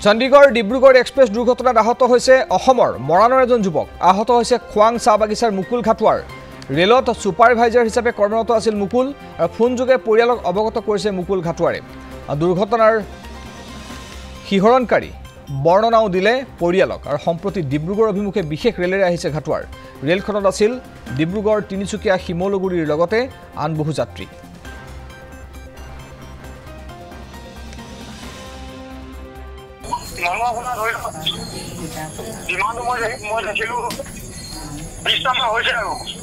Chandigarh Dibrugarh express দুৰ্ঘটনাত আহত হৈছে অসমৰ মৰাণৰ এজন যুৱক। আহত হৈছে খোৱাং চাহ বাগিচাৰ মুকুল ঘাটুৱাৰ। ৰেলত ছুপাৰভাইজাৰ হিচাপে কৰ্মৰত আছিল মুকুল আৰু ফোনযোগে পৰিয়ালক অৱগত কৰিছে মুকুল ঘাটুৱাৰে। দুৰ্ঘটনাৰ শিহৰণকাৰী বৰ্ণনাও দিলে পৰিয়ালক আৰু সম্প্ৰতি ডিব্ৰুগড় অভিমুখে বিশেষ ৰেলেৰে আহিছে ঘাটুৱাৰ। ৰেলখনত আছিল ডিব্ৰুগড় তিনিচুকীয়া শিমলুগুৰিৰ লগতে আন বহু যাত্ৰী। বিশটামান হৈছে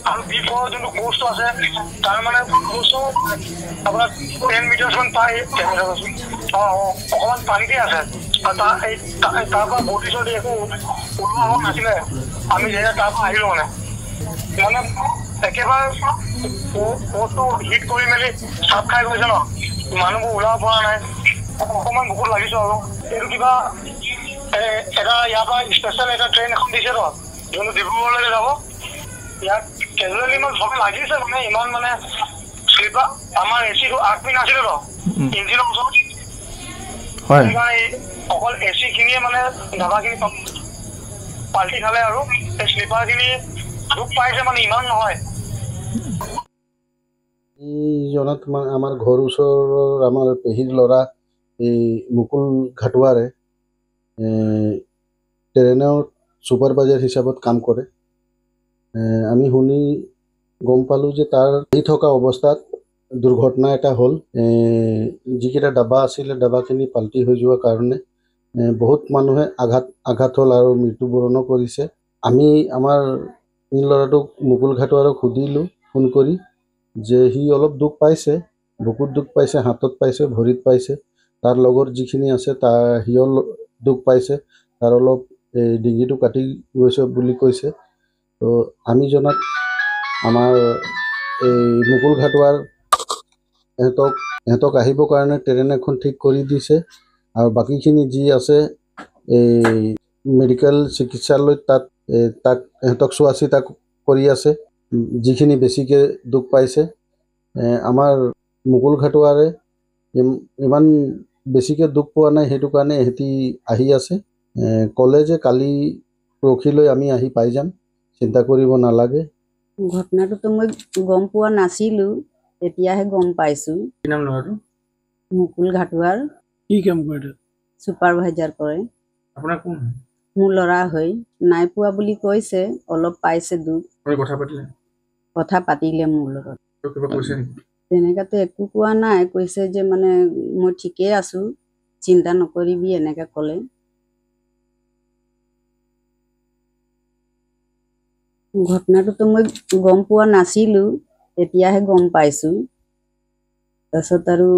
আৰু বিফৰ যোনটো কোৰ্চটো আছে তাৰ মানে কোৰ্চটো আপোনাৰ 10 মিটাৰমান পায় অকণমান পানীতে আছে আৰু তাৰ পৰা বটি চটি একো ওলোৱা হোৱা নাছিলে। আমি যেতিয়া তাৰ পৰা আহিলোঁ মানে একেবাৰে কোৰ্চটো হিট কৰি মেলি চাপ খাই গৈছে ন, মানুহবোৰ ওলাব পৰা নাই। অকণমান বহুত লাগিছোঁ আৰু এইটো কিবা এটা ইয়াৰ পৰা স্পেচিয়েল এটা ট্ৰেইন এখন দিছে তো যোনটো ডিব্ৰুগড়লৈকে যাব। ইয়াত কেজুৱেলি ইমান ভয় লাগিছে মানে ইমান মানে শ্লিপাৰ আমাৰ এচিটো 8 মিনিট আছিলে তো ইঞ্জিনৰ ওচৰত সেইকাৰণে অকল এচি খিনিয়ে মানে ধাবাখিনি পাল্টি খালে আৰু এই শ্লিপাৰখিনি দুখ পাইছে মানে ইমান নহয়। এইজনত মানে আমাৰ ঘৰ ওচৰৰ আমাৰ পেহীৰ ল'ৰা এই মুকুল ঘাটুৱাৰে ট্ৰেইনত ছুপাৰভাইজাৰ হিচাপত কাম কৰে। আমি শুনি গম পালোঁ যে তাৰ আহি থকা অৱস্থাত দুৰ্ঘটনা এটা হ'ল। যিকেইটা ডাবা আছিলে ডাবাখিনি পাল্টি হৈ যোৱাৰ কাৰণে বহুত মানুহে আঘাত হ'ল আৰু মৃত্যুবৰণো কৰিছে। আমি আমাৰ ল'ৰাটোক মুকুল ঘাটুৱাৰক সুধিলোঁ ফোন কৰি যে সি অলপ দুখ পাইছে, বুকুত দুখ পাইছে, হাতত পাইছে, ভৰিত পাইছে। তাৰ লগৰ যিখিনি আছে সিও দুখ পাইছে, তাৰ অলপ ডিঙিটো কাটি গৈছে বুলি কৈছে। তো আমি জনাত আমাৰ এই মুকুল ঘাটুৱাৰ সিহঁতক আহিবৰ কাৰণে ট্ৰেইন এখন ঠিক কৰি দিছে আৰু বাকীখিনি যি আছে এই মেডিকেল চিকিৎসালয়ত তাক সিহঁতক চোৱা চিতা কৰি আছে। যিখিনি বেছিকৈ দুখ পাইছে আমাৰ মুকুল ঘাটুৱাৰে ইমান বেছিকৈ দুখ পোৱা নাই, সেইটো কাৰণে সিহঁতি আহি আছে। ক'লে যে কালি পৰহিলৈ আমি আহি পাই যাম, চিন্তা কৰিব নালাগে। ঘটনাটোতো মই গম পোৱা নাছিলোঁ, এতিয়াহে গম পাইছোঁ। কি নাম ল'ৰাটো? মুকুল ঘাটুৱাৰ। কি কাম কৰে? ছুপাৰভাইজাৰ কৰে। আপোনাৰ কোন? মোৰ ল'ৰা হৈ নাই পোৱা বুলি কৈছে, অলপ পাইছে দুখ। কথা পাতিলে মোৰ লগত। তেনেকাতো একো কোৱা নাই, কৈছে যে মানে মই ঠিকেই আছোঁ, চিন্তা নকৰিবি এনেকৈ ক'লে। ঘটনাটোতো মই গম পোৱা নাছিলোঁ, এতিয়াহে গম পাইছোঁ। তাৰপিছত আৰু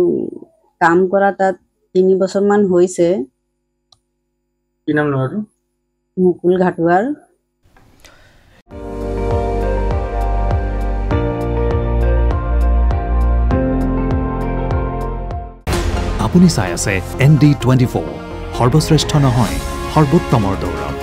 কাম কৰা তাত 3 বছৰমান হৈছে। কি নাম ল'ৰাটো? মুকুল ঘাটুৱাৰ। আপুনি চাই আছে ND24, সৰ্বশ্ৰেষ্ঠ নহয় সৰ্বোত্তমৰ দৌৰ।